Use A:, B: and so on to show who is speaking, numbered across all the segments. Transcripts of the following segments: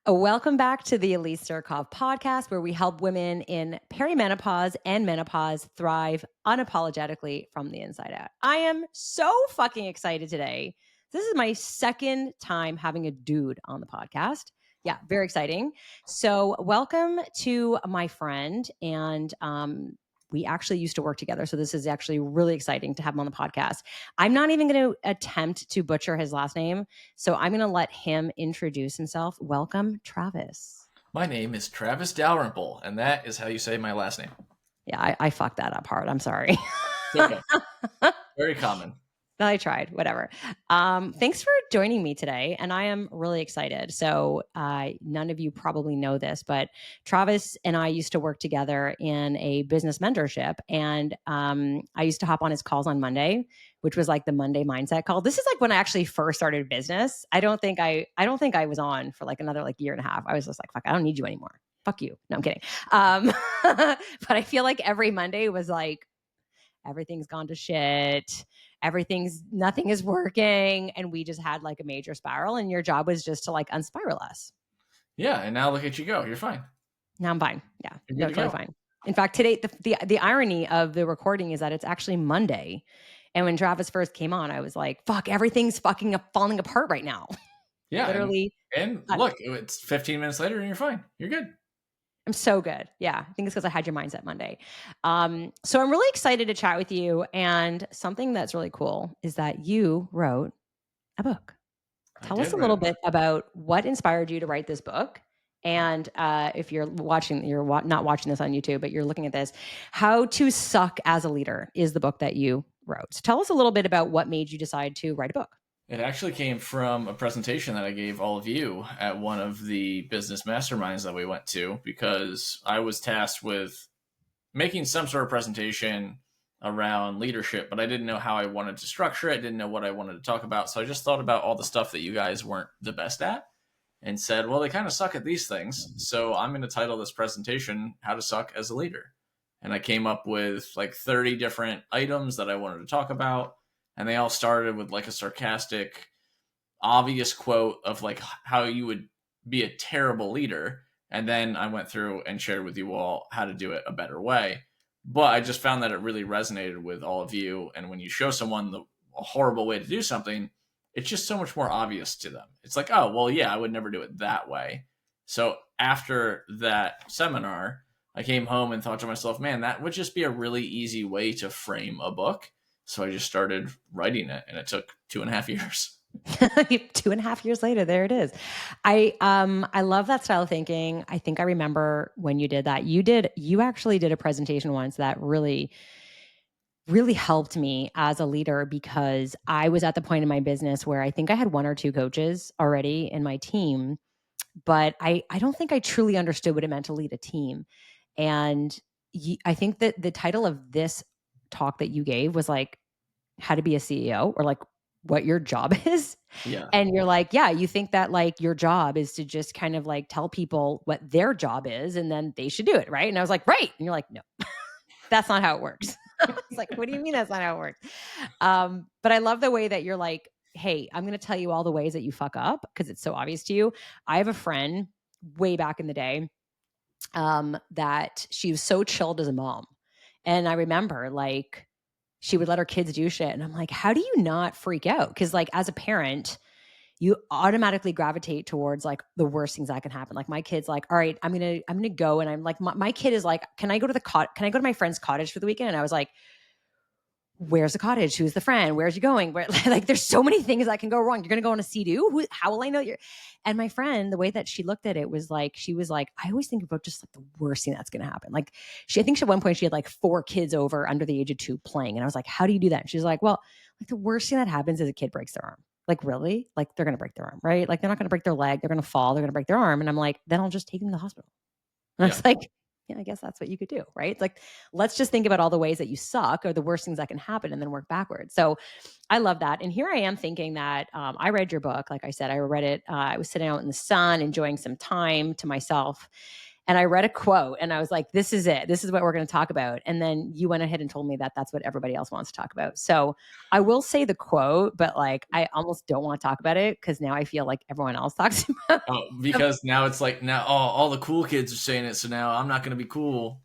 A: Welcome back to the Elise Surkov podcast, where we help women in perimenopause and menopause thrive unapologetically from the inside out. I am so fucking excited today. This is my second time having a dude on the podcast. Yeah, very exciting. So, welcome to my friend. And we actually used to work together. So, this is actually really exciting to have him on the podcast. I'm not even going to attempt to butcher his last name. So I'm going to let him introduce himself. Welcome, Travis.
B: My name is Travis Dalrymple, and that is how you say my last name.
A: Yeah, I fucked that up hard. I'm sorry.
B: It's okay. Very common.
A: I tried, whatever. Thanks for joining me today. And I am really excited. So none of you probably know this, but Travis and I used to work together in a business mentorship. And I used to hop on his calls on Monday, which was like the Monday mindset call. This is like when I actually first started business. I don't think I was on for like another like year and a half. I was just like, fuck, I don't need you anymore. Fuck you. No, I'm kidding. But I feel like every Monday was like, everything's gone to shit. Nothing is working. And we just had like a major spiral. And your job was just to like unspiral us.
B: Yeah, and now look at you go. You're fine.
A: Now I'm fine. Yeah,
B: You're
A: totally fine. In fact, today, the irony of the recording is that it's actually Monday. And when Travis first came on, I was like, fuck, everything's fucking falling apart right now.
B: Yeah.
A: Literally.
B: And look, it's 15 minutes later and you're fine. You're good.
A: I'm so good. Yeah. I think it's because I had your mindset Monday. So I'm really excited to chat with you. And something that's really cool is that you wrote a book. Tell us a little bit about what inspired you to write this book. And if you're not watching this on YouTube, but you're looking at this, How to Suck as a Leader is the book that you wrote. So tell us a little bit about what made you decide to write a book.
B: It actually came from a presentation that I gave all of you at one of the business masterminds that we went to, because I was tasked with making some sort of presentation around leadership, but I didn't know how I wanted to structure it. I didn't know what I wanted to talk about. So I just thought about all the stuff that you guys weren't the best at and said, well, they kind of suck at these things. So I'm going to title this presentation, How to Suck as a Leader. And I came up with like 30 different items that I wanted to talk about. And they all started with like a sarcastic, obvious quote of like how you would be a terrible leader. And then I went through and shared with you all how to do it a better way. But I just found that it really resonated with all of you. And when you show someone a horrible way to do something, it's just so much more obvious to them. It's like, oh, well, yeah, I would never do it that way. So after that seminar, I came home and thought to myself, man, that would just be a really easy way to frame a book. So I just started writing it, and it took 2.5 years.
A: 2.5 years later, there it is. I love that style of thinking. I think I remember when you did that. You actually did a presentation once that really helped me as a leader, because I was at the point in my business where I think I had one or two coaches already in my team, but I don't think I truly understood what it meant to lead a team. And I think that the title of this talk that you gave was like how to be a CEO, or like what your job is.
B: Yeah.
A: And you're like, yeah, you think that like your job is to just kind of like tell people what their job is and then they should do it. Right. And I was like, right. And you're like, no, that's not how it works. I was like, what do you mean that's not how it works? But I love the way that you're like, hey, I'm going to tell you all the ways that you fuck up because it's so obvious to you. I have a friend way back in the day that she was so chilled as a mom. And I remember like she would let her kids do shit. And I'm like, how do you not freak out? Because like as a parent, you automatically gravitate towards like the worst things that can happen. Like my kid's like, all right, I'm gonna go, and I'm like, my kid is like, can I go to my friend's cottage for the weekend? And I was like, where's the cottage? Who's the friend? Where's you going? Where, like, there's so many things that can go wrong. You're gonna go on a sea-doo? How will I know you're? And my friend, the way that she looked at it was like, she was like, I always think about just like the worst thing that's gonna happen. Like I think at one point she had like 4 kids over under the age of 2 playing, and I was like, how do you do that? And she's like, well, like the worst thing that happens is a kid breaks their arm. Like, really? Like, they're going to break their arm, right? Like, they're not going to break their leg. They're going to fall. They're going to break their arm. And I'm like, then I'll just take them to the hospital. And I was like, yeah, I guess that's what you could do, right? It's like, let's just think about all the ways that you suck or the worst things that can happen and then work backwards. So I love that. And here I am thinking that I read your book. Like I said, I read it. I was sitting out in the sun, enjoying some time to myself. And I read a quote and I was like, this is it. This is what we're going to talk about. And then you went ahead and told me that that's what everybody else wants to talk about. So I will say the quote, but like I almost don't want to talk about it because now I feel like everyone else talks about
B: Oh,
A: it.
B: because now it's like now all the cool kids are saying it, so now I'm not going to be cool.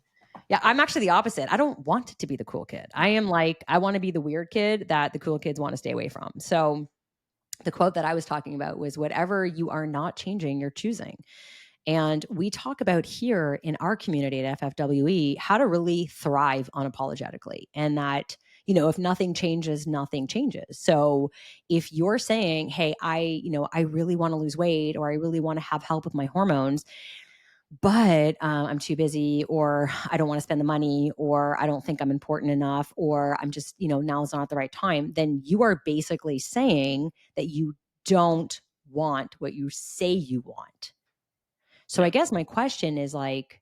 A: Yeah, I'm actually the opposite. I don't want to be the cool kid. I am like, I want to be the weird kid that the cool kids want to stay away from. So the quote that I was talking about was whatever you are not changing, you're choosing. And we talk about here in our community at FFWE how to really thrive unapologetically. And that, if nothing changes, nothing changes. So if you're saying, hey, I really want to lose weight or I really want to have help with my hormones, but I'm too busy, or I don't want to spend the money, or I don't think I'm important enough, or I'm just, now is not the right time, then you are basically saying that you don't want what you say you want. So
B: Yeah.
A: I guess my question is like,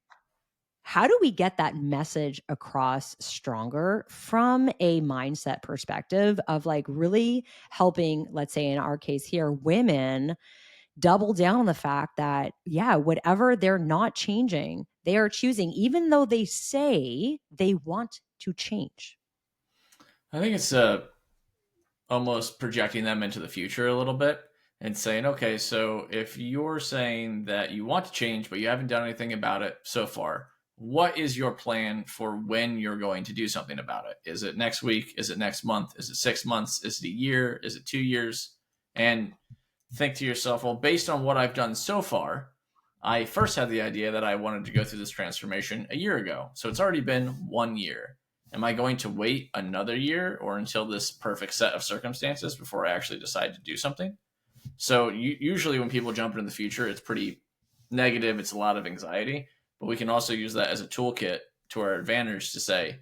A: how do we get that message across stronger from a mindset perspective of like really helping, let's say in our case here, women double down on the fact that, yeah, whatever they're not changing, they are choosing, even though they say they want to change.
B: I think it's almost projecting them into the future a little bit and saying, okay, so if you're saying that you want to change, but you haven't done anything about it so far, what is your plan for when you're going to do something about it? Is it next week? Is it next month? Is it 6 months? Is it a year? Is it 2 years? And think to yourself, well, based on what I've done so far, I first had the idea that I wanted to go through this transformation a year ago. So it's already been 1 year. Am I going to wait another year or until this perfect set of circumstances before I actually decide to do something? So usually when people jump into the future, it's pretty negative. It's a lot of anxiety, but we can also use that as a toolkit to our advantage to say,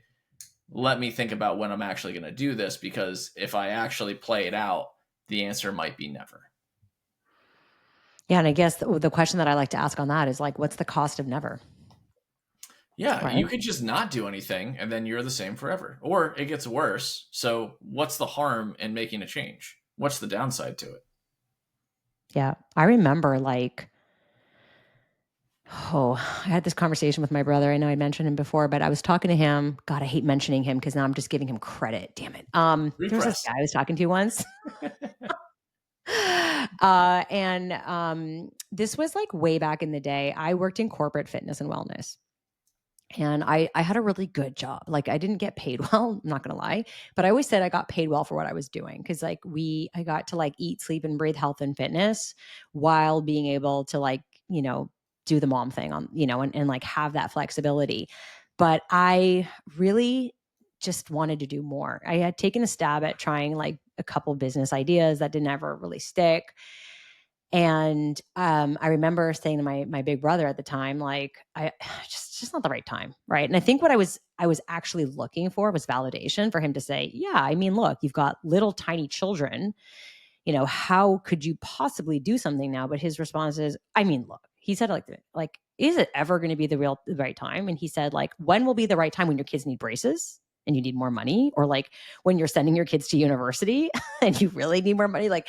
B: let me think about when I'm actually going to do this, because if I actually play it out, the answer might be never.
A: Yeah. And I guess the question that I like to ask on that is like, what's the cost of never?
B: Yeah,
A: Right.
B: you could just not do anything and then you're the same forever. Or it gets worse. So, what's the harm in making a change? What's the downside to it?
A: Yeah. I remember like, oh, I had this conversation with my brother. I know I mentioned him before, but I was talking to him. God, I hate mentioning him because now I'm just giving him credit. Damn it. There was this
B: Repress.
A: guy I was talking to once. This was like way back in the day. I worked in corporate fitness and wellness. And I had a really good job. Like I didn't get paid well, I'm not gonna lie, but I always said I got paid well for what I was doing. Cause like I got to like eat, sleep, and breathe health and fitness while being able to like, do the mom thing on, and like have that flexibility. But I really just wanted to do more. I had taken a stab at trying like a couple business ideas that didn't ever really stick. And I remember saying to my big brother at the time, like, I just not the right time, right? And I think what I was actually looking for was validation for him to say, yeah, I mean, look, you've got little tiny children. How could you possibly do something now? But his response is, I mean, look, he said like, is it ever going to be the right time? And he said, like, when will be the right time when your kids need braces? And you need more money, or like when you're sending your kids to university and you really need more money, like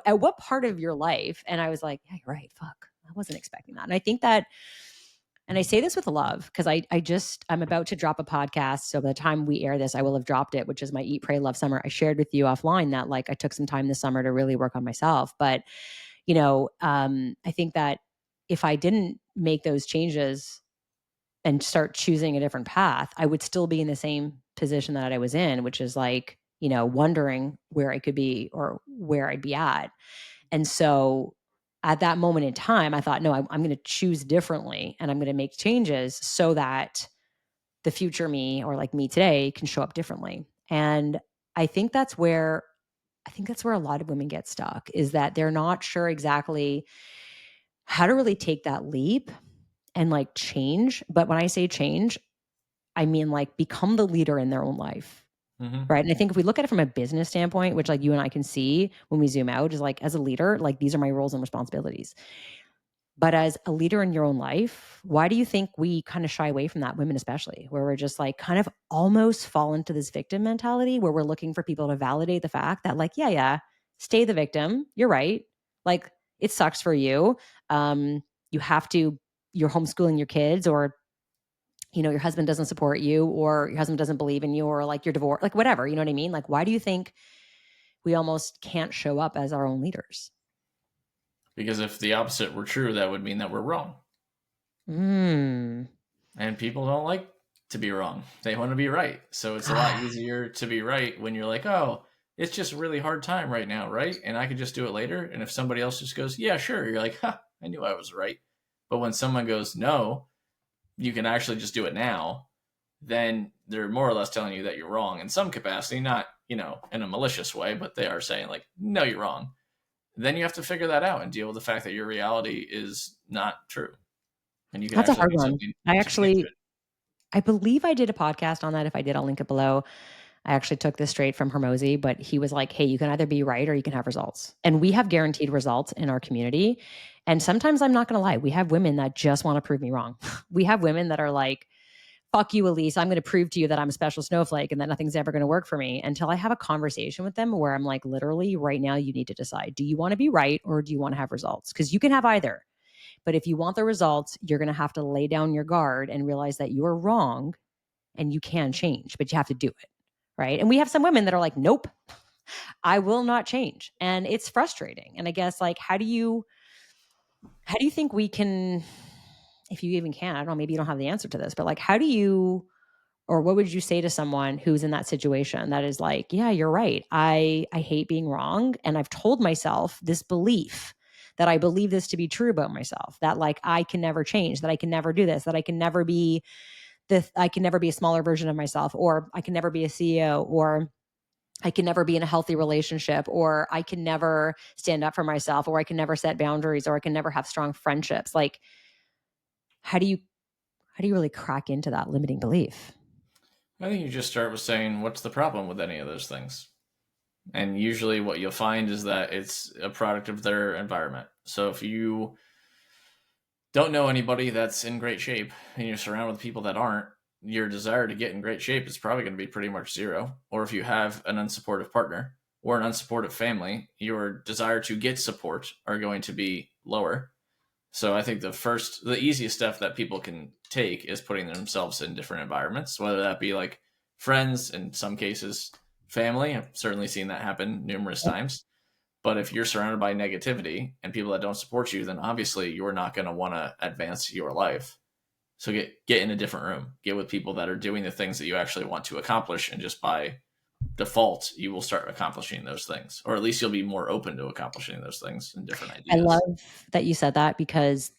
A: at what part of your life? And I was like, yeah, you're right. Fuck. I wasn't expecting that. And I think that, and I say this with love because I'm about to drop a podcast. So by the time we air this, I will have dropped it, which is my Eat, Pray, Love Summer. I shared with you offline that like I took some time this summer to really work on myself. But, I think that if I didn't make those changes and start choosing a different path, I would still be in the same position that I was in, which is like, wondering where I could be or where I'd be at. And so at that moment in time, I thought, no, I'm going to choose differently and I'm going to make changes so that the future me or like me today can show up differently. And I think that's where a lot of women get stuck is that they're not sure exactly how to really take that leap and like change. But when I say change, I mean like become the leader in their own life.
B: Mm-hmm.
A: Right. And I think if we look at it from a business standpoint, which like you and I can see when we zoom out, is like as a leader, like these are my roles and responsibilities. But as a leader in your own life, why do you think we kind of shy away from that, women especially, where we're just like kind of almost fall into this victim mentality where we're looking for people to validate the fact that, like, yeah, stay the victim. You're right. Like, it sucks for you. You have to. you're homeschooling your kids, or your husband doesn't support you, or your husband doesn't believe in you, or like you're divorced, like whatever, you know what I mean? Like, why do you think we almost can't show up as our own leaders?
B: Because if the opposite were true, that would mean that we're wrong.
A: Mm.
B: And people don't like to be wrong. They want to be right. So it's a lot easier to be right when you're like, oh, it's just a really hard time right now, right? And I could just do it later. And if somebody else just goes, yeah, sure, you're like, ha, I knew I was right. But when someone goes, no, you can actually just do it now, then they're more or less telling you that you're wrong in some capacity, not, in a malicious way, but they are saying, like, no, you're wrong. Then you have to figure that out and deal with the fact that your reality is not true. And you can
A: That's a
B: actually
A: hard
B: do
A: one.
B: something
A: I
B: to change
A: actually
B: it.
A: I believe I did a podcast on that. If I did, I'll link it below. I actually took this straight from Hermosi, but he was like, hey, you can either be right or you can have results. And we have guaranteed results in our community. And sometimes, I'm not going to lie, we have women that just want to prove me wrong. We have women that are like, fuck you, Elise. I'm going to prove to you that I'm a special snowflake and that nothing's ever going to work for me, until I have a conversation with them where I'm like, literally, right now, you need to decide. Do you want to be right or do you want to have results? Because you can have either. But if you want the results, you're going to have to lay down your guard and realize that you are wrong and you can change, but you have to do it. Right. And we have some women that are like, nope, I will not change. And it's frustrating. And I guess, like, how do you think we can, if you even can, I don't know, maybe you don't have the answer to this, but like, how do you, or what would you say to someone who's in that situation that is like, yeah, you're right. I hate being wrong. And I've told myself this belief that I believe this to be true about myself, that like I can never change, that I can never do this, that I can never be I can never be a smaller version of myself, or I can never be a CEO, or I can never be in a healthy relationship, or I can never stand up for myself, or I can never set boundaries, or I can never have strong friendships. Like, how do you really crack into that limiting belief?
B: I think you just start with saying, what's the problem with any of those things? And usually what you'll find is that it's a product of their environment. So if you don't know anybody that's in great shape and you're surrounded with people that aren't, your desire to get in great shape is probably going to be pretty much zero. Or if you have an unsupportive partner or an unsupportive family, your desire to get support are going to be lower. So I think the easiest step that people can take is putting themselves in different environments, whether that be like friends, in some cases, family. I've certainly seen that happen numerous times. But if you're surrounded by negativity and people that don't support you, then obviously you're not going to want to advance your life. So get in a different room. Get with people that are doing the things that you actually want to accomplish, and just by default, you will start accomplishing those things, or at least you'll be more open to accomplishing those things and different
A: I
B: ideas.
A: love that you said that, because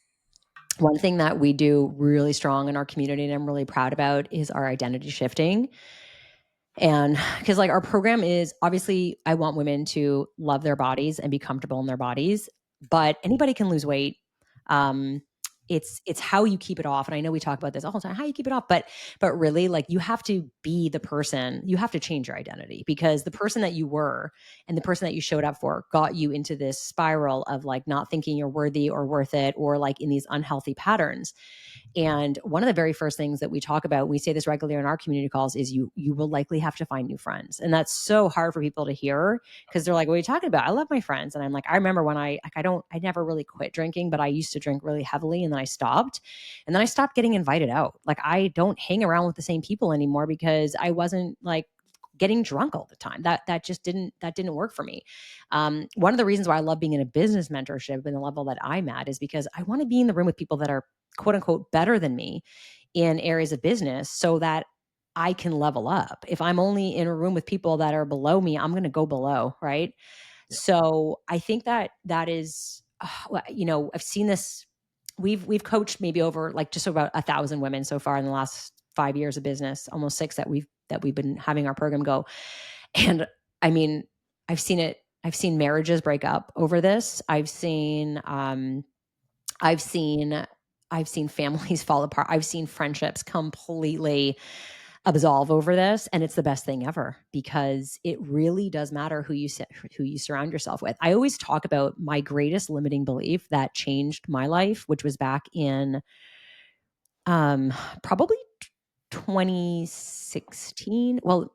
A: one thing that we do really strong in our community and I'm really proud about is our identity shifting. And because, like, our program is, obviously, I want women to love their bodies and be comfortable in their bodies, but anybody can lose weight. Um, it's how you keep it off. And I know we talk about this all the time, how you keep it off, but really, like, you have to be the person, you have to change your identity, because the person that you were and the person that you showed up for got you into this spiral of like not thinking you're worthy or worth it, or like in these unhealthy patterns. And one of the very first things that we talk about, we say this regularly in our community calls, is you will likely have to find new friends. And that's so hard for people to hear, because they're like, what are you talking about? I love my friends. And I'm like, I remember when I never really quit drinking, but I used to drink really heavily, and then I stopped. And then I stopped getting invited out. Like, I don't hang around with the same people anymore because I wasn't like getting drunk all the time. That didn't work for me. One of the reasons why I love being in a business mentorship and the level that I'm at is because I want to be in the room with people that are quote unquote better than me in areas of business, so that I can level up. If I'm only in a room with people that are below me, I'm going to go below, right?
B: Yeah.
A: So I think that is, I've seen this. We've coached maybe over like just about 1,000 women so far in the last 5 years of business, almost six that we've been having our program go. And I mean, I've seen it. I've seen marriages break up over this. I've seen I've seen families fall apart. I've seen friendships completely absolve over this, and it's the best thing ever, because it really does matter who you surround yourself with. I always talk about my greatest limiting belief that changed my life, which was back in probably 2016. Well,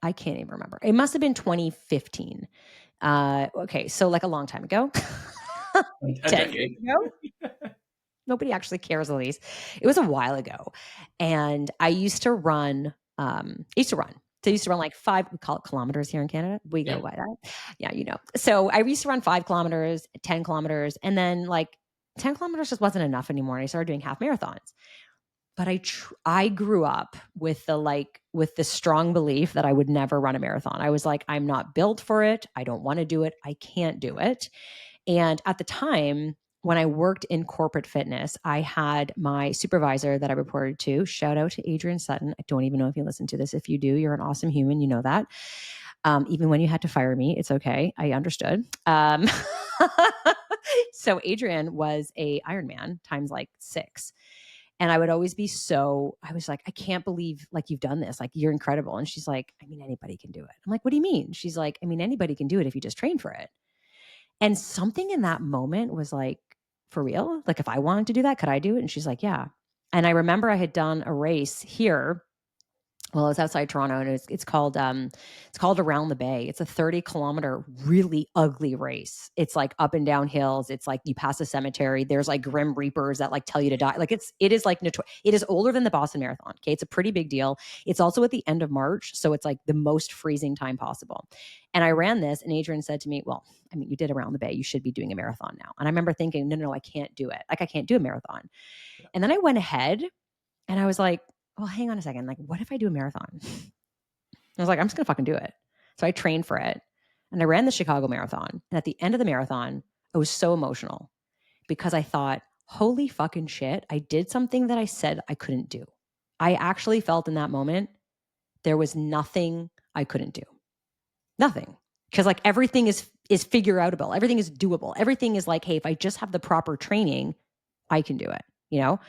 A: I can't even remember. It must have been 2015. Okay, so like a long time ago.
B: A
A: 10 years
B: decade.
A: ago. Nobody actually cares, Elise. It was a while ago, and I used to run. I used to run. So I used to run like 5, we call it kilometers here in Canada. We go
B: Yep.
A: by that. Yeah, you know. So I used to run 5 kilometers, 10 kilometers, and then like 10 kilometers just wasn't enough anymore. And I started doing half marathons. But I grew up with the strong belief that I would never run a marathon. I was like, I'm not built for it. I don't want to do it. I can't do it. And at the time, when I worked in corporate fitness, I had my supervisor that I reported to. Shout out to Adrian Sutton. I don't even know if you listen to this. If you do, you're an awesome human. You know that. Even when you had to fire me, it's okay. I understood. So Adrian was a Ironman times like 6. And I would always be I was like, I can't believe like you've done this. Like you're incredible. And she's like, I mean, anybody can do it. I'm like, what do you mean? She's like, I mean, anybody can do it if you just train for it. And something in that moment was like, for real? Like, if I wanted to do that, could I do it? And she's like, yeah. And I remember I had done a race here. Well, it's outside Toronto, and it's called Around the Bay. It's a 30-kilometer, really ugly race. It's like up and down hills. It's like you pass a cemetery. There's like grim reapers that like tell you to die. Like it is like it is older than the Boston Marathon. Okay, it's a pretty big deal. It's also at the end of March, so it's like the most freezing time possible. And I ran this, and Adrian said to me, "Well, I mean, you did Around the Bay. You should be doing a marathon now." And I remember thinking, "No, no, no, I can't do it. Like I can't do a marathon." And then I went ahead and I was like, well, hang on a second. Like, what if I do a marathon? I was like, I'm just going to fucking do it. So I trained for it and I ran the Chicago Marathon. And at the end of the marathon, I was so emotional because I thought, holy fucking shit, I did something that I said I couldn't do. I actually felt in that moment there was nothing I couldn't do. Nothing. Because like everything is figure outable. Everything is doable. Everything is like, hey, if I just have the proper training, I can do it, you know?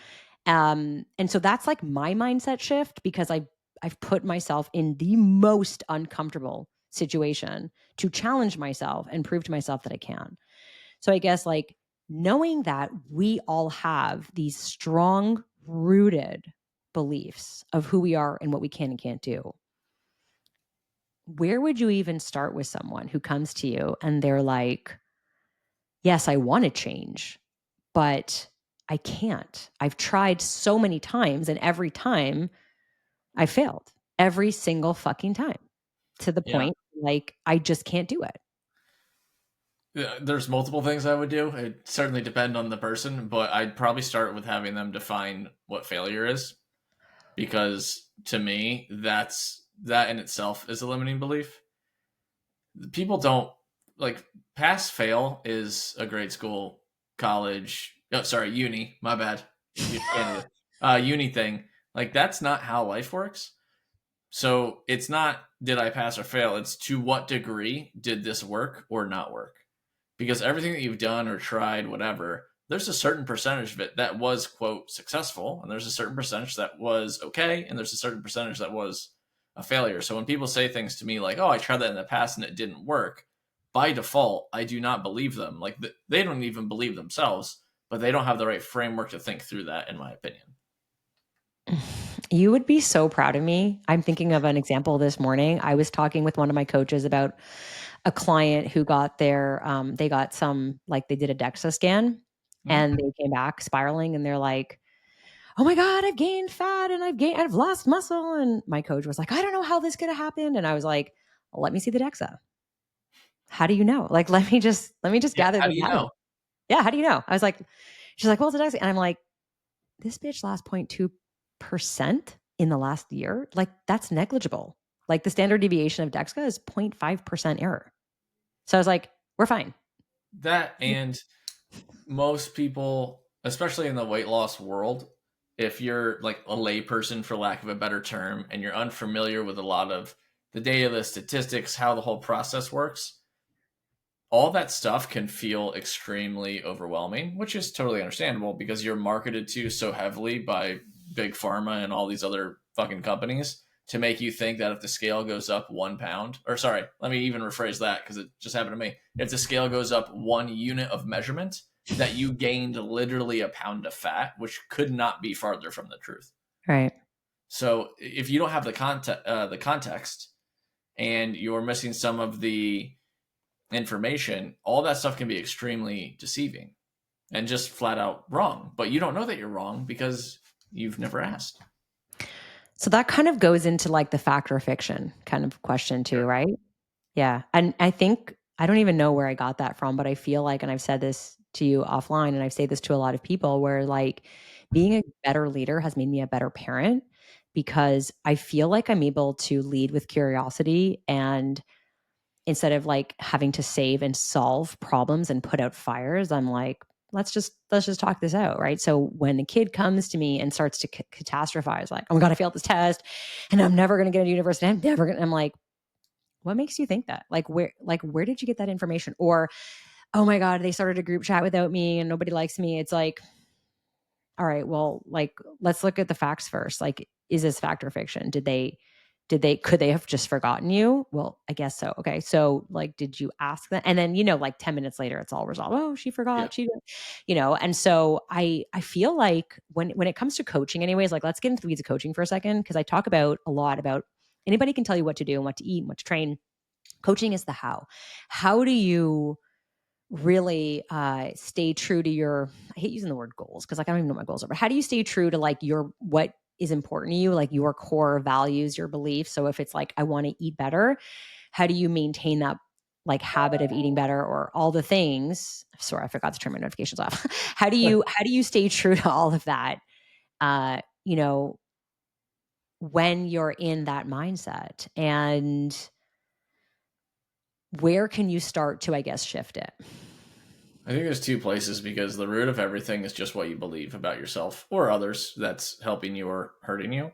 A: And so that's like my mindset shift because I've put myself in the most uncomfortable situation to challenge myself and prove to myself that I can. So I guess like knowing that we all have these strong rooted beliefs of who we are and what we can and can't do. Where would you even start with someone who comes to you and they're like, yes, I want to change, but I can't. I've tried so many times, and every time I failed. Every single fucking time to the
B: Yeah.
A: point like I just can't do it.
B: There's multiple things I would do. It certainly depend on the person, but I'd probably start with having them define what failure is, because to me, that in itself is a limiting belief. People don't like pass fail is a grade school, college. Oh, sorry, uni. My bad. Canada. Uni thing. Like that's not how life works. So it's not did I pass or fail. It's to what degree did this work or not work? Because everything that you've done or tried, whatever, there's a certain percentage of it that was quote successful, and there's a certain percentage that was okay, and there's a certain percentage that was a failure. So when people say things to me like, "Oh, I tried that in the past and it didn't work," by default, I do not believe them. Like they don't even believe themselves, but they don't have the right framework to think through that, in my opinion.
A: You would be so proud of me. I'm thinking of an example this morning. I was talking with one of my coaches about a client who got they got some, like they did a DEXA scan
B: Mhm.
A: and they came back spiraling and they're like, oh my God, I've gained fat and I've lost muscle. And my coach was like, I don't know how this could have happened. And I was like, well, let me see the DEXA. How do you know? Like, let me just
B: Yeah.
A: gather
B: How
A: the
B: do you
A: data.
B: know?
A: Yeah. How do you know? I was like, she's like, well, it's a DEXA. And I'm like, this bitch lost 0.2% in the last year. Like that's negligible. Like the standard deviation of DEXA is 0.5% error. So I was like, we're fine.
B: That and most people, especially in the weight loss world, if you're like a layperson, for lack of a better term, and you're unfamiliar with a lot of the data, the statistics, how the whole process works, all that stuff can feel extremely overwhelming, which is totally understandable because you're marketed to so heavily by big pharma and all these other fucking companies to make you think that if the scale goes up 1 pound, or sorry, let me even rephrase that because it just happened to me. If the scale goes up 1 unit of measurement, that you gained literally a pound of fat, which could not be farther from the truth.
A: Right.
B: So if you don't have the context, and you're missing some of the information, all that stuff can be extremely deceiving. and just flat out wrong. But you don't know that you're wrong because you've never asked.
A: So that kind of goes into like the fact or fiction kind of question too,
B: Sure.
A: right? Yeah. And I think I don't even know where I got that from, but I feel like, and I've said this to you offline, and I've said this to a lot of people, where like being a better leader has made me a better parent because I feel like I'm able to lead with curiosity, and instead of like having to save and solve problems and put out fires, I'm like, let's just talk this out, right? So when a kid comes to me and starts to catastrophize, like, oh my god, I failed this test, and I'm never going to get into university. I'm like, what makes you think that? Like where did you get that information? Or, oh my god, they started a group chat without me and nobody likes me. It's like, all right, well, like, let's look at the facts first. Like, is this fact or fiction? Could they have just forgotten you? Well, I guess so. Okay. So like, did you ask them? And then, like 10 minutes later, it's all resolved. Oh, she
B: Yeah.
A: forgot. And so I feel like when it comes to coaching anyways, like, let's get into the weeds of coaching for a second. Cause I talk about a lot about anybody can tell you what to do and what to eat and what to train. Coaching is the how. How do you really stay true to your, I hate using the word goals because like I don't even know what my goals are, but how do you stay true to like your what is important to you, like your core values, your beliefs? So if it's like I want to eat better, how do you maintain that like habit of eating better or all the things? Sorry, I forgot to turn my notifications off. How do you stay true to all of that? Uh, you know, when you're in that mindset, and where can you start to, I guess, shift it?
B: I think there's two places because the root of everything is just what you believe about yourself or others that's helping you or hurting you.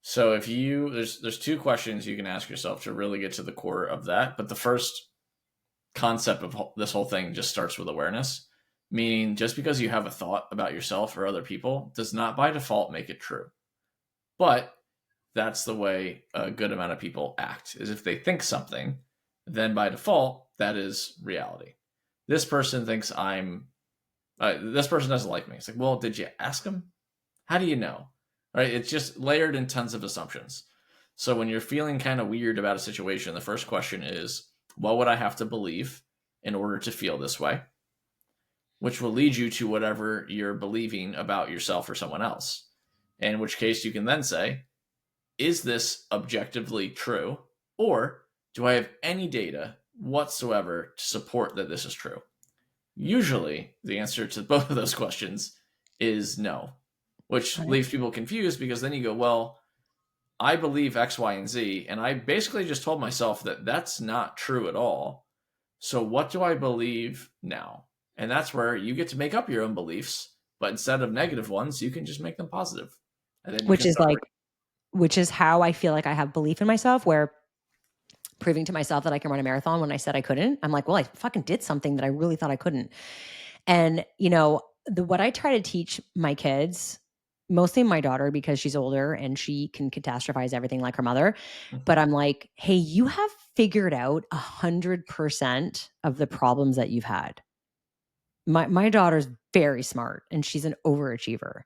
B: So if you there's two questions you can ask yourself to really get to the core of that. But the first concept of this whole thing just starts with awareness, meaning just because you have a thought about yourself or other people does not by default make it true. But that's the way a good amount of people act, is if they think something, then by default that is reality. This person thinks this person doesn't like me. It's like, well, did you ask him? How do you know? Right? It's just layered in tons of assumptions. So when you're feeling kind of weird about a situation, the first question is, what would I have to believe in order to feel this way? Which will lead you to whatever you're believing about yourself or someone else. In which case you can then say, is this objectively true? Or do I have any data whatsoever to support that this is true? Usually, the answer to both of those questions is no, which
A: Right.
B: leaves people confused because then you go, well, I believe X, Y, and Z, and I basically just told myself that that's not true at all. So what do I believe now? And that's where you get to make up your own beliefs, but instead of negative ones, you can just make them positive. And then you
A: Which
B: can
A: is
B: start
A: like,
B: working.
A: which is how I feel like I have belief in myself, where proving to myself that I can run a marathon when I said I couldn't. I'm like, well, I fucking did something that I really thought I couldn't. And, what I try to teach my kids, mostly my daughter because she's older and she can catastrophize everything like her mother. But I'm like, hey, you have figured out 100% of the problems that you've had. My daughter's very smart and she's an overachiever.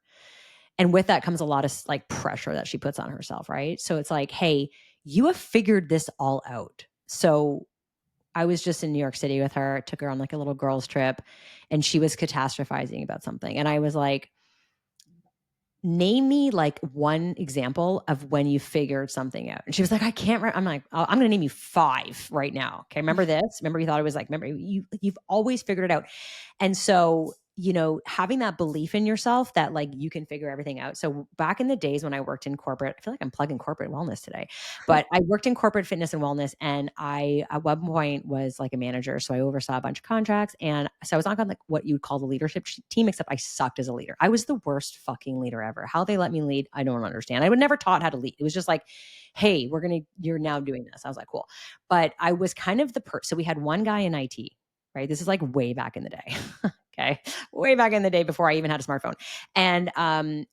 A: And with that comes a lot of like pressure that she puts on herself, right? So it's like, hey, you have figured this all out. So I was just in New York City with her, took her on like a little girls trip, and she was catastrophizing about something. And I was like, name me like one example of when you figured something out. And she was like, I can't. I'm like, oh, I'm going to name you 5 right now. Okay. Remember this? Remember you thought it was like, remember you've always figured it out. And so, having that belief in yourself that like you can figure everything out. So back in the days when I worked in corporate, I feel like I'm plugging corporate wellness today, but I worked in corporate fitness and wellness. And I, at one point, was like a manager. So I oversaw a bunch of contracts. And so I was not on like what you would call the leadership team, except I sucked as a leader. I was the worst fucking leader ever. How they let me lead, I don't understand. I would never taught how to lead. It was just like, hey, you're now doing this. I was like, cool. But I was kind of the so we had one guy in IT, right? This is like way back in the day. Okay. Way back in the day before I even had a smartphone. And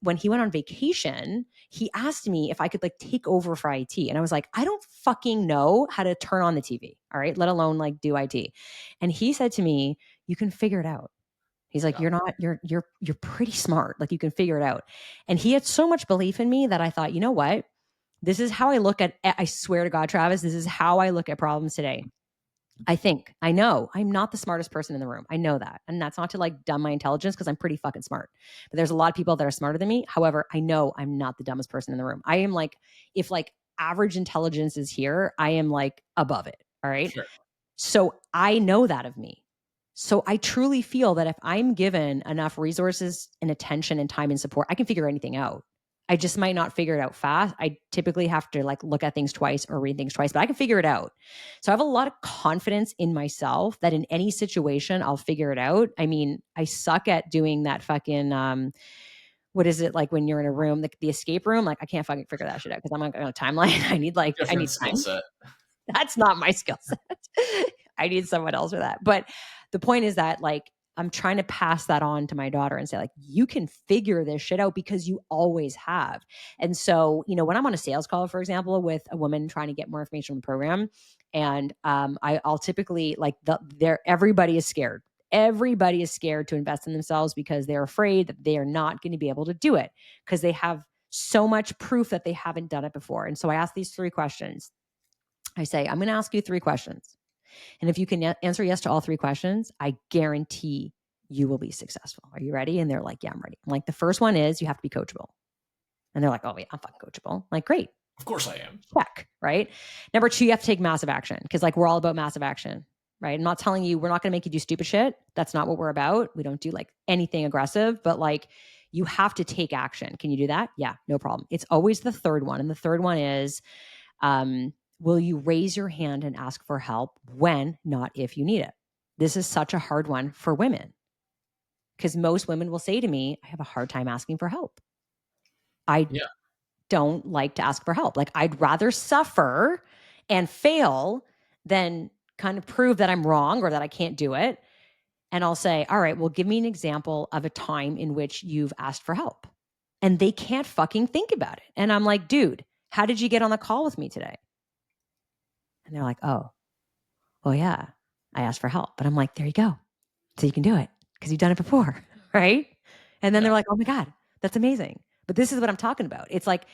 A: when he went on vacation, he asked me if I could like take over for IT. And I was like, I don't fucking know how to turn on the TV. All right. Let alone like do IT. And he said to me, you can figure it out. He's like,
B: Yeah.
A: you're pretty smart. Like you can figure it out. And he had so much belief in me that I thought, you know what? This is how I look at, I swear to God, Travis, this is how I look at problems today. I know I'm not the smartest person in the room. I know that. And that's not to like dumb my intelligence because I'm pretty fucking smart. But there's a lot of people that are smarter than me. However, I know I'm not the dumbest person in the room. I am like, if like average intelligence is here, I am like above it. All right.
B: Sure.
A: So I know that of me. So I truly feel that if I'm given enough resources and attention and time and support, I can figure anything out. I just might not figure it out fast. I typically have to like look at things twice or read things twice, but I can figure it out. So I have a lot of confidence in myself that in any situation I'll figure it out. I mean, I suck at doing that fucking what is it like when you're in a room, the escape room? Like I can't fucking figure that shit out because I'm like on a timeline. I
B: Different
A: need
B: skill
A: time.
B: set.
A: That's not my skill set. I need someone else for that. But the point is that like I'm trying to pass that on to my daughter and say like you can figure this shit out because you always have. And so, when I'm on a sales call, for example, with a woman trying to get more information on the program, and I'll typically like everybody is scared. Everybody is scared to invest in themselves because they're afraid that they are not going to be able to do it because they have so much proof that they haven't done it before. And so I ask these 3 questions. I say, I'm going to ask you 3 questions. And if you can answer yes to all 3 questions, I guarantee you will be successful. Are you ready? And they're like, yeah, I'm ready. I'm like, the first one is you have to be coachable. And they're like, oh, yeah, I'm fucking coachable. I'm like, great.
B: Of course I am.
A: Check. Right. Number 2, you have to take massive action because like we're all about massive action. Right. I'm not telling you, we're not going to make you do stupid shit. That's not what we're about. We don't do like anything aggressive, but like you have to take action. Can you do that? Yeah, no problem. It's always the third one. And the third one is, will you raise your hand and ask for help when, not if you need it? This is such a hard one for women because most women will say to me, I have a hard time asking for help. I
B: Yeah.
A: don't like to ask for help. Like, I'd rather suffer and fail than kind of prove that I'm wrong or that I can't do it. And I'll say, all right, well, give me an example of a time in which you've asked for help. And they can't fucking think about it. And I'm like, dude, how did you get on the call with me today? And they're like, oh, well, yeah, I asked for help. But I'm like, there you go. So you can do it because you've done it before. Right. And then
B: Yeah.
A: they're like, oh my God, that's amazing. But this is what I'm talking about. It's like,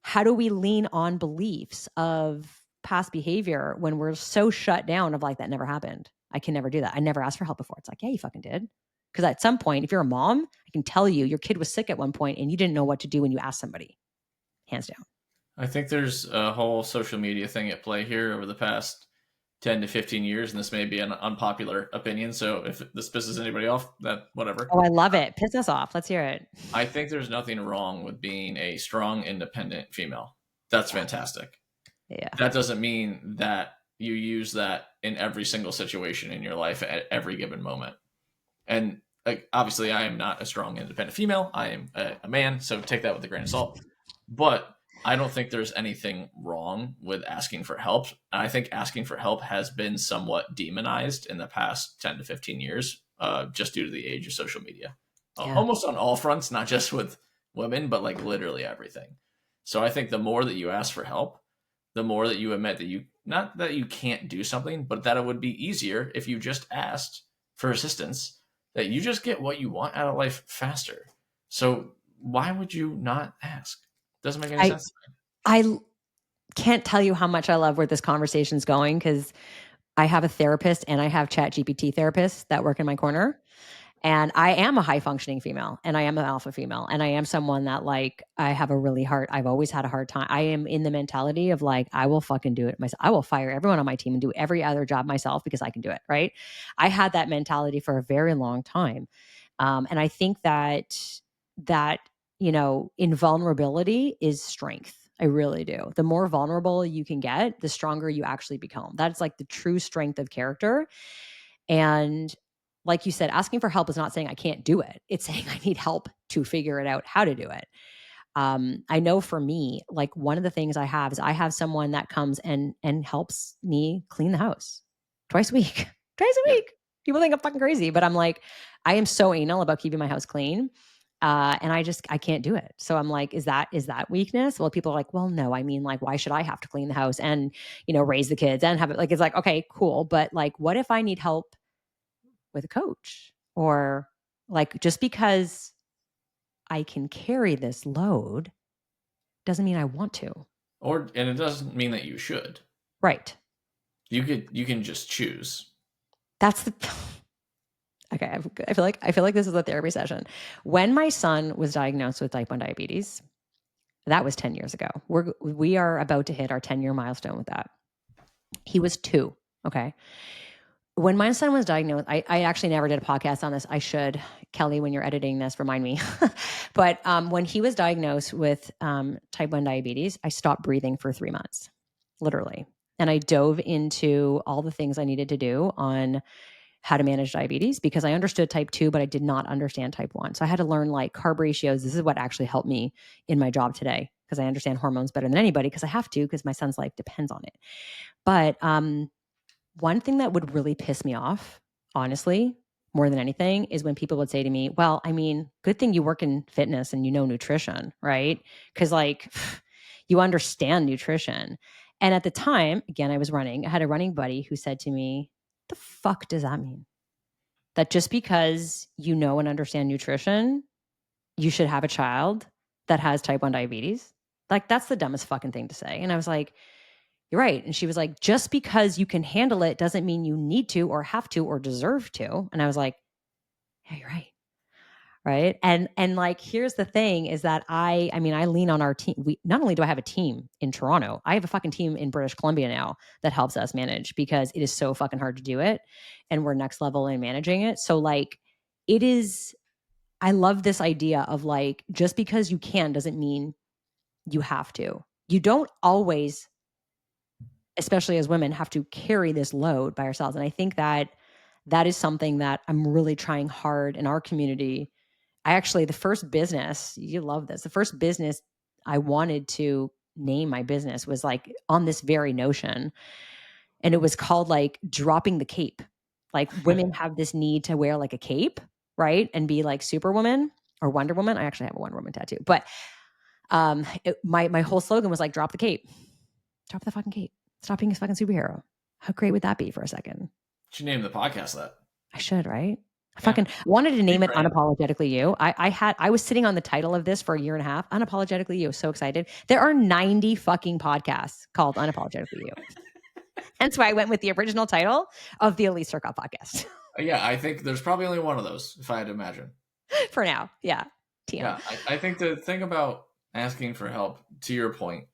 A: how do we lean on beliefs of past behavior when we're so shut down of like, that never happened? I can never do that. I never asked for help before. It's like, yeah, you fucking did. Because at some point, if you're a mom, I can tell you your kid was sick at one point and you didn't know what to do when you asked somebody. Hands down.
B: I think there's a whole social media thing at play here over the past 10 to 15 years, and this may be an unpopular opinion. So if this pisses anybody off, that whatever.
A: Oh, I love it. Piss us off. Let's hear it.
B: I think there's nothing wrong with being a strong, independent female. That's
A: Yeah.
B: fantastic.
A: Yeah.
B: That doesn't mean that you use that in every single situation in your life at every given moment. And like, obviously, I am not a strong, independent female. I am a man, so take that with a grain of salt. But I don't think there's anything wrong with asking for help. I think asking for help has been somewhat demonized in the past 10 to 15 years, just due to the age of social media.
A: Yeah.
B: Almost on all fronts, not just with women, but like literally everything. So I think the more that you ask for help, the more that you admit that you, not that you can't do something, but that it would be easier if you just asked for assistance, that you just get what you want out of life faster. So why would you not ask? Doesn't make any
A: I
B: sense.
A: I can't tell you how much I love where this conversation's going because I have a therapist and I have chat GPT therapists that work in my corner. And I am a high functioning female and I am an alpha female. And I am someone that like, I've always had a hard time. I am in the mentality of like, I will fucking do it myself. I will fire everyone on my team and do every other job myself because I can do it. Right. I had that mentality for a very long time. And I think that, invulnerability is strength. I really do. The more vulnerable you can get, the stronger you actually become. That's like the true strength of character. And like you said, asking for help is not saying I can't do it. It's saying I need help to figure it out how to do it. I know for me, like one of the things I have is I have someone that comes and helps me clean the house twice a week. Twice a
B: Yeah.
A: week. People think I'm fucking crazy, but I'm like, I am so anal about keeping my house clean. And I can't do it. So I'm like, is that weakness? Well, people are like, well, no, I mean, like, why should I have to clean the house and, raise the kids and have it like, it's like, okay, cool. But like, what if I need help with a coach or like, just because I can carry this load doesn't mean I want to.
B: And it doesn't mean that you should.
A: Right.
B: You can just choose.
A: That's the okay. I feel like this is a therapy session. When my son was diagnosed with type 1 diabetes, that was 10 years ago. We are about to hit our 10-year milestone with that. He was 2. Okay. When my son was diagnosed, I actually never did a podcast on this. I should. Kelly, when you're editing this, remind me. But when he was diagnosed with type 1 diabetes, I stopped breathing for 3 months, literally. And I dove into all the things I needed to do on how to manage diabetes because I understood type 2, but I did not understand type 1. So I had to learn like carb ratios. This is what actually helped me in my job today because I understand hormones better than anybody because I have to because my son's life depends on it. But one thing that would really piss me off, honestly, more than anything, is when people would say to me, well, I mean, good thing you work in fitness and you know nutrition, right? Because, like, you understand nutrition. And at the time, again, I was running, I had a running buddy who said to me, the fuck does that mean? That just because you know and understand nutrition, you should have a child that has type 1 diabetes? Like, that's the dumbest fucking thing to say. And I was like, you're right. And she was like, just because you can handle it doesn't mean you need to or have to or deserve to. And I was like, yeah, you're right. Right. And like, here's the thing is that I mean, I lean on our team. We not only do I have a team in Toronto, I have a fucking team in British Columbia now that helps us manage because it is so fucking hard to do it. And we're next level in managing it. So like it is, I love this idea of like, just because you can doesn't mean you have to. You don't always, especially as women, have to carry this load by ourselves. And I think that that is something that I'm really trying hard in our community. I actually, the first business, you love this, the first business I wanted to name my business was like on this very notion. And it was called like dropping the cape. Like women have this need to wear like a cape, right? And be like Superwoman or Wonder Woman. I actually have a Wonder Woman tattoo, but my whole slogan was like, drop the cape, drop the fucking cape. Stop being a fucking superhero. How great would that be for a second?
B: Should name the podcast that.
A: I should, right? I
B: Yeah.
A: fucking wanted to name it
B: Reframe.
A: Unapologetically You. I was sitting on the title of this for a year and a half. Unapologetically You. So excited. There are 90 fucking podcasts called Unapologetically You. Hence why I went with the original title of the Elise Circuit podcast.
B: Yeah, I think there's probably only one of those, if I had to imagine.
A: For now. Yeah. TM.
B: Yeah, I think the thing about asking for help, to your point,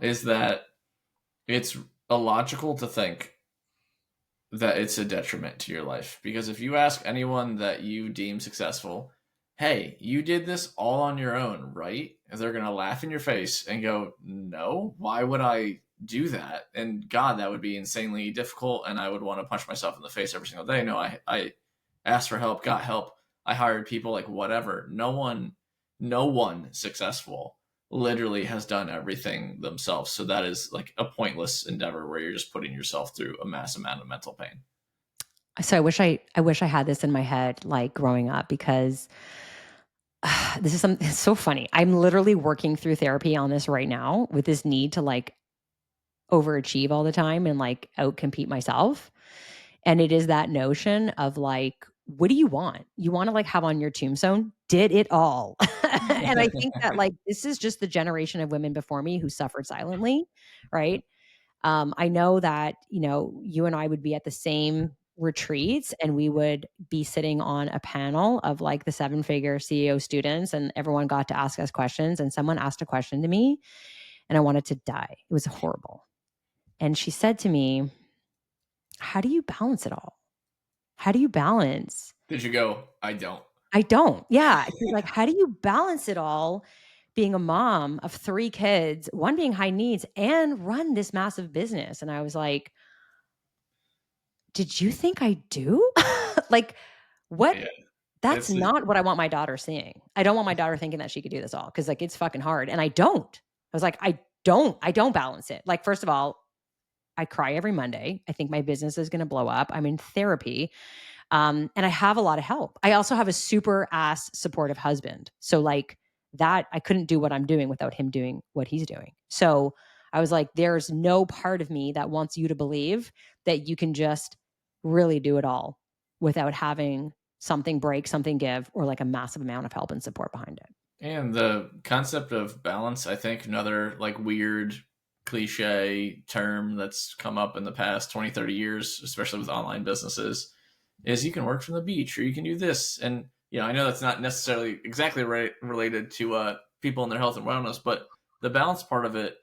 B: is that it's illogical to think that it's a detriment to your life. Because if you ask anyone that you deem successful, hey, you did this all on your own, right? And they're going to laugh in your face and go, no, why would I do that? And God, that would be insanely difficult. And I would want to punch myself in the face every single day. No, I asked for help, got help. I hired people, like whatever. No one successful literally has done everything themselves. So that is like a pointless endeavor where you're just putting yourself through a mass amount of mental pain.
A: So I wish I had this in my head like growing up because this is it's so funny. I'm literally working through therapy on this right now with this need to like overachieve all the time and like outcompete myself. And it is that notion of like, what do you want? You want to like have on your tombstone, did it all. And I think that like this is just the generation of women before me who suffered silently, right? I know that, you know, you and I would be at the same retreats and we would be sitting on a panel of like the 7-figure CEO students and everyone got to ask us questions. And someone asked a question to me and I wanted to die. It was horrible. And she said to me, how do you balance it all? How do you balance?
B: Did you go? I don't.
A: I don't. Yeah. She's like, how do you balance it all being a mom of 3 kids, one being high needs and run this massive business? And I was like, did you think I do? Like, what?
B: Yeah,
A: That's
B: it's
A: not what I want my daughter seeing. I don't want my daughter thinking that she could do this all because like it's fucking hard. And I don't. I was like, I don't balance it. Like, first of all, I cry every Monday. I think my business is going to blow up. I'm in therapy. And I have a lot of help. I also have a super ass supportive husband. So like that, I couldn't do what I'm doing without him doing what he's doing. So I was like, there's no part of me that wants you to believe that you can just really do it all without having something break, something give, or like a massive amount of help and support behind it.
B: and the concept of balance, I think another like weird cliche term that's come up in the past 20, 30 years, especially with online businesses, is you can work from the beach or you can do this. And, I know that's not necessarily exactly related to people and their health and wellness, but the balance part of it,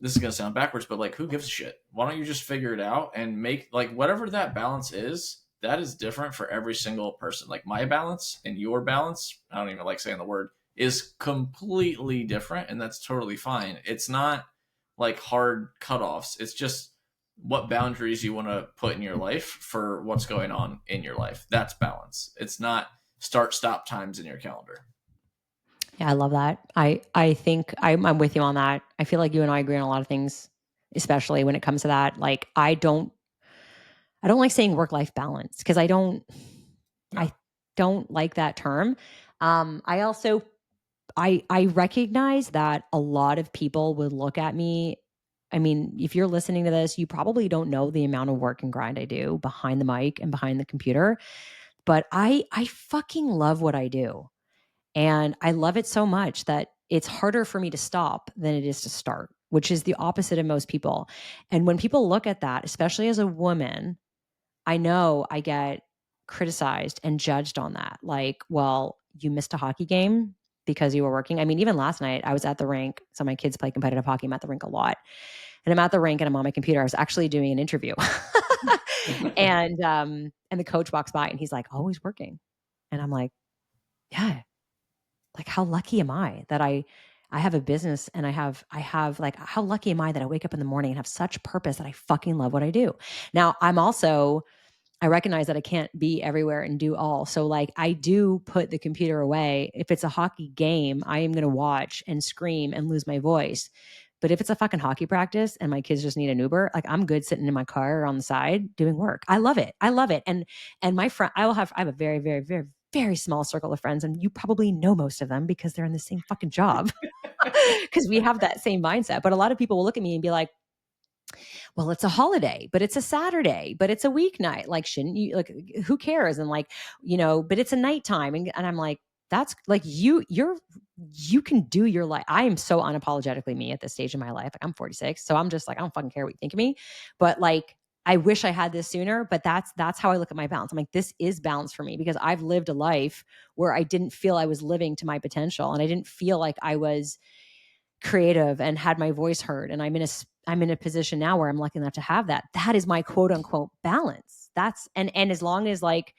B: this is going to sound backwards, but like, who gives a shit? Why don't you just figure it out and make like whatever that balance is? That is different for every single person. Like my balance and your balance, I don't even like saying the word, is completely different, and that's totally fine. It's not like hard cutoffs. It's just what boundaries you want to put in your life for what's going on in your life. That's balance. It's not start stop times in your calendar.
A: Yeah, I love that. I think I'm with you on that. I feel like you and I agree on a lot of things, especially when it comes to that. Like I don't like saying work-life balance because
B: No.
A: I don't like that term. I also I recognize that a lot of people would look at me. I mean, if you're listening to this, you probably don't know the amount of work and grind I do behind the mic and behind the computer, but I fucking love what I do. And I love it so much that it's harder for me to stop than it is to start, which is the opposite of most people. And when people look at that, especially as a woman, I know I get criticized and judged on that. Like, well, you missed a hockey game because you were working. I mean, even last night I was at the rink. So my kids play competitive hockey. I'm at the rink a lot. And I'm at the rink and I'm on my computer. I was actually doing an interview. And the coach walks by and he's like, always working. And I'm like, yeah, like how lucky am I that I have a business and I have like how lucky am I that I wake up in the morning and have such purpose that I fucking love what I do. Now, I recognize that I can't be everywhere and do all. So like I do put the computer away. If it's a hockey game, I am going to watch and scream and lose my voice. But if it's a fucking hockey practice and my kids just need an Uber, like I'm good sitting in my car or on the side doing work. I love it. I love it. And my friend, I have a very, very, very, very small circle of friends, and you probably know most of them because they're in the same fucking job because we have that same mindset. But a lot of people will look at me and be like, well, it's a holiday, but it's a Saturday, but it's a weeknight. Like, shouldn't you, like, who cares? And like, but it's a nighttime. And I'm like, that's like you can do your life. I am so unapologetically me at this stage in my life. Like I'm 46. So I'm just like, I don't fucking care what you think of me. But like, I wish I had this sooner, but that's how I look at my balance. I'm like, this is balance for me because I've lived a life where I didn't feel I was living to my potential and I didn't feel like I was creative and had my voice heard. And I'm in a position now where I'm lucky enough to have that. That is my quote unquote balance. And as long as like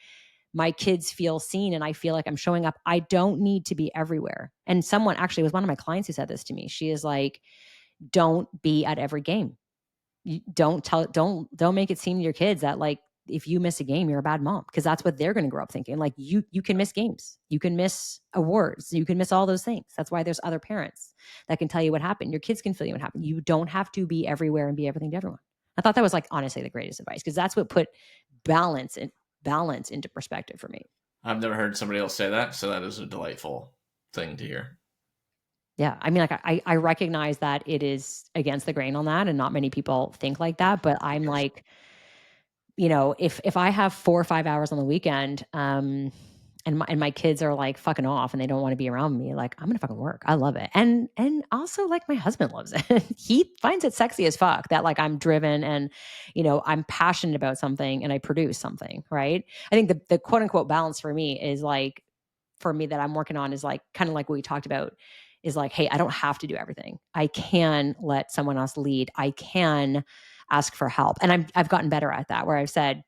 A: my kids feel seen and I feel like I'm showing up, I don't need to be everywhere. And someone actually was one of my clients who said this to me. She is like, don't be at every game. You don't make it seem to your kids that like if you miss a game you're a bad mom because that's what they're going to grow up thinking. Like you can miss games, you can miss awards, you can miss all those things. That's why there's other parents that can tell you what happened. Your kids can feel you what happened. You don't have to be everywhere and be everything to everyone. I thought that was like honestly the greatest advice because that's what put balance and balance into perspective for me.
B: I've never heard somebody else say that, so that is a delightful thing to hear.
A: Yeah, I mean, like I recognize that it is against the grain on that, and not many people think like that. But I'm like, if I have 4 or 5 hours on the weekend, and my kids are like fucking off and they don't want to be around me, like I'm gonna fucking work. I love it, and also like my husband loves it. He finds it sexy as fuck that like I'm driven and I'm passionate about something and I produce something. Right? I think the quote unquote balance for me is like for me that I'm working on is like kind of like what we talked about is like, hey, I don't have to do everything. I can let someone else lead. I can ask for help. And I've gotten better at that where I've said,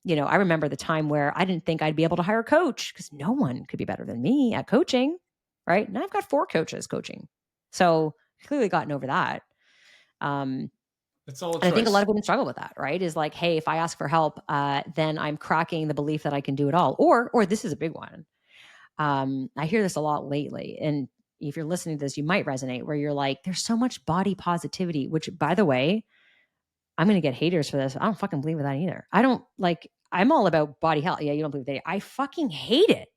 A: I remember the time where I didn't think I'd be able to hire a coach because no one could be better than me at coaching. Right. Now I've got 4 coaches coaching. So clearly gotten over that. Um,
B: It's all a
A: and I think a lot
B: choice.
A: of women struggle with that, right? Is like, hey, if I ask for help, then I'm cracking the belief that I can do it all. Or this is a big one. I hear this a lot lately. And if you're listening to this, you might resonate where you're like, there's so much body positivity, which by the way, I'm going to get haters for this. I don't fucking believe in that either. I don't like, I'm all about body health. Yeah, you don't believe that. I fucking hate it.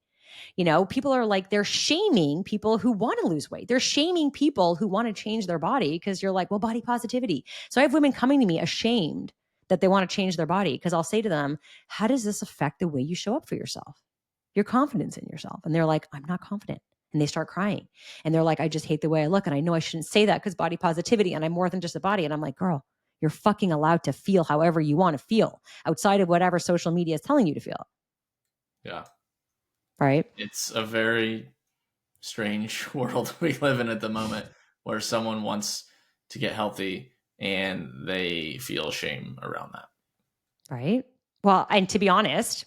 A: People are like, they're shaming people who want to lose weight. They're shaming people who want to change their body because you're like, well, body positivity. So I have women coming to me ashamed that they want to change their body because I'll say to them, how does this affect the way you show up for yourself? Your confidence in yourself. And they're like, I'm not confident. And they start crying. And they're like, I just hate the way I look. And I know I shouldn't say that because body positivity and I'm more than just a body. And I'm like, girl, you're fucking allowed to feel however you want to feel outside of whatever social media is telling you to feel.
B: Yeah.
A: Right.
B: It's a very strange world we live in at the moment where someone wants to get healthy and they feel shame around that.
A: Right. Well, and to be honest,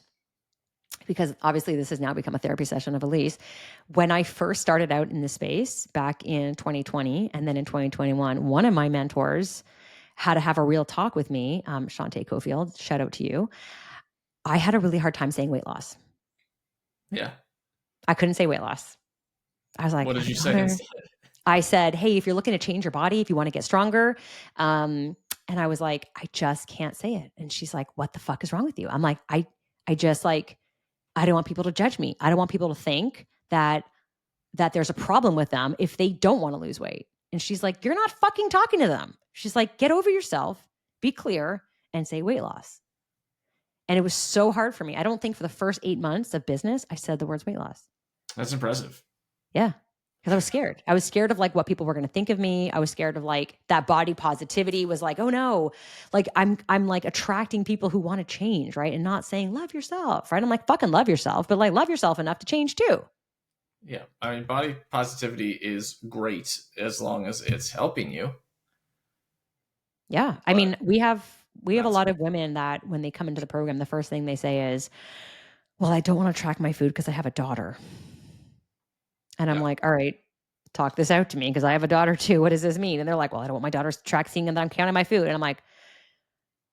A: because obviously this has now become a therapy session of Elise. When I first started out in this space back in 2020 and then in 2021, one of my mentors had to have a real talk with me, Shantae Cofield, shout out to you. I had a really hard time saying weight loss.
B: Yeah.
A: I couldn't say weight loss. I was like,
B: What did you say instead?
A: I said, hey, if you're looking to change your body, if you want to get stronger, and I was like, I just can't say it. And she's like, what the fuck is wrong with you? I'm like, I just like, I don't want people to judge me. I don't want people to think that there's a problem with them if they don't want to lose weight. And she's like, you're not fucking talking to them. She's like, get over yourself, be clear, and say weight loss. And it was so hard for me. I don't think for the first 8 months of business, I said the words weight loss.
B: That's impressive.
A: Yeah. Because I was scared. I was scared of like what people were going to think of me. I was scared of like that body positivity was like, oh no, like I'm like attracting people who want to change, right? And not saying love yourself, right? I'm like, fucking love yourself, but like love yourself enough to change too.
B: Yeah. I mean, body positivity is great as long as it's helping you.
A: Yeah. I
B: But
A: mean, we have a
B: that's
A: lot of women that when they come into the program, the first thing they say is, well, I don't want to track my food because I have a daughter. And I'm
B: yeah.
A: like, all right, talk this out to me because I have a daughter too. What does this mean? And they're like, well, I don't want my daughter's track seeing that I'm counting my food. And I'm like,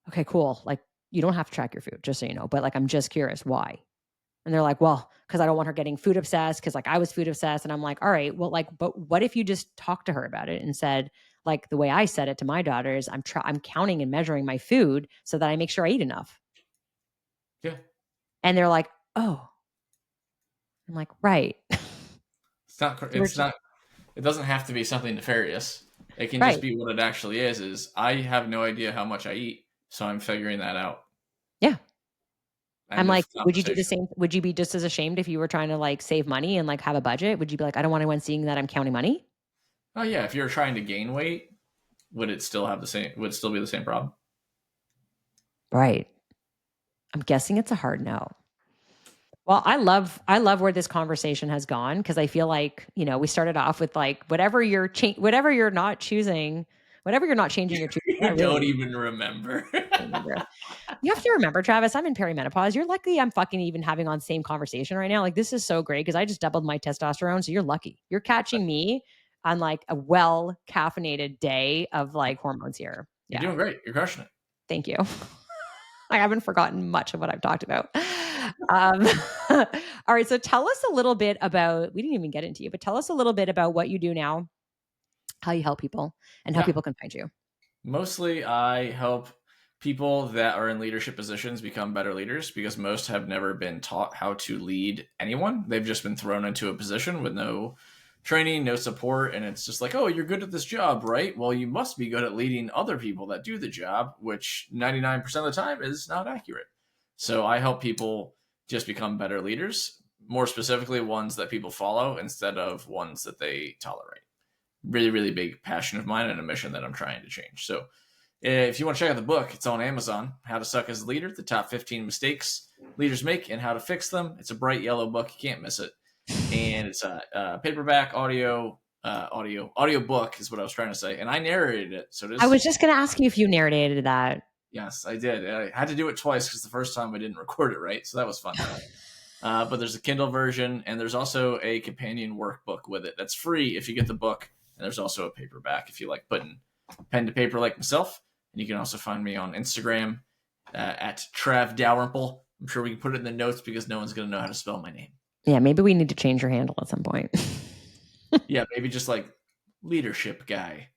A: okay, cool. Like, you don't have to track your food, just so you know. But like, I'm just curious why. And they're like, well, because I don't want her getting food obsessed because like I was food obsessed. And I'm like, all right, well, like, but what if you just talked to her about it and said, like the way I said it to my daughters, I'm counting and measuring my food so that I make sure I eat enough.
B: Yeah.
A: And they're like, oh, I'm like, right.
B: It's not, it doesn't have to be something nefarious. It can just
A: Right.
B: be what it actually is I have no idea how much I eat. So I'm figuring that out.
A: Yeah. I'm
B: End
A: like,
B: of
A: would you do the
B: conversation.
A: same? Would you be just as ashamed if you were trying to like save money and like have a budget? Would you be like, I don't want anyone seeing that I'm counting money?
B: Oh yeah. If you're trying to gain weight, would it still have the same, would it still be the same problem?
A: Right. I'm guessing it's a hard no. Well, I love where this conversation has gone because I feel like, you know, we started off with like whatever you're not choosing, whatever you're not changing your choosing. I
B: You
A: really
B: don't even remember.
A: remember. You have to remember, Travis, I'm in perimenopause. You're lucky I'm fucking even having on the same conversation right now. Like this is so great because I just doubled my testosterone. So you're lucky. You're catching me on like a well caffeinated day of like hormones here.
B: You're
A: Yeah.
B: doing great. You're crushing it.
A: Thank you. I haven't forgotten much of what I've talked about. Um, all right. So tell us a little bit about, we didn't even get into you, but tell us a little bit about what you do now, how you help people, and how
B: Yeah.
A: people can find you.
B: Mostly, I help people that are in leadership positions become better leaders because most have never been taught how to lead anyone. They've just been thrown into a position with no training, no support. And it's just like, oh, you're good at this job, right? Well, you must be good at leading other people that do the job, which 99% of the time is not accurate. So I help people just become better leaders, more specifically, ones that people follow instead of ones that they tolerate. Really, really big passion of mine and a mission that I'm trying to change. So if you want to check out the book, it's on Amazon. How to Suck as a Leader, the top 15 mistakes leaders make and how to fix them. It's a bright yellow book. You can't miss it. And it's a paperback audio book is what I was trying to say. And I narrated it. So it
A: I
B: is,
A: was just going to ask you if you narrated that.
B: yes, I did. I had to do it twice because the first time I didn't record it right. So that was fun. But there's a Kindle version and there's also a companion workbook with it. That's free if you get the book. And there's also a paperback if you like putting pen to paper like myself. And you can also find me on Instagram at Trav Dalrymple. I'm sure we can put it in the notes because no one's going to know how to spell my name.
A: Yeah, maybe we need to change your handle at some point.
B: Yeah, maybe just like leadership guy.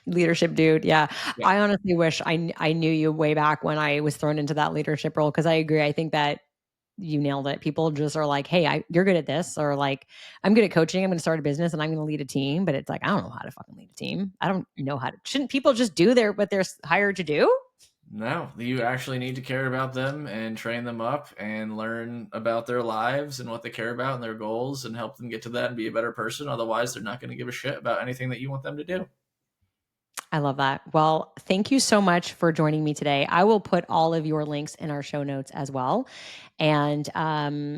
A: Leadership dude. Yeah.
B: Yeah.
A: I honestly wish I knew you way back when I was thrown into that leadership role because I agree. I think that you nailed it. People just are like, hey, you're good at this, or like, I'm good at coaching. I'm going to start a business and I'm going to lead a team. But it's like, I don't know how to fucking lead a team. I don't know how to. Shouldn't people just do what they're hired to do?
B: No, you actually need to care about them and train them up and learn about their lives and what they care about and their goals and help them get to that and be a better person. Otherwise, they're not going to give a shit about anything that you want them to do.
A: I love that. Well, thank you so much for joining me today. I will put all of your links in our show notes as well. And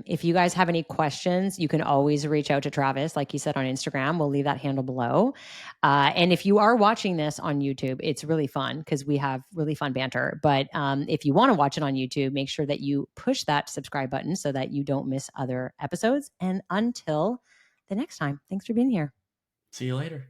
A: if you guys have any questions, you can always reach out to Travis, like you said, on Instagram. We'll leave that handle below. And if you are watching this on YouTube, it's really fun because we have really fun banter. But if you want to watch it on YouTube, make sure that you push that subscribe button so that you don't miss other episodes. And until the next time, thanks for being here.
B: See you later.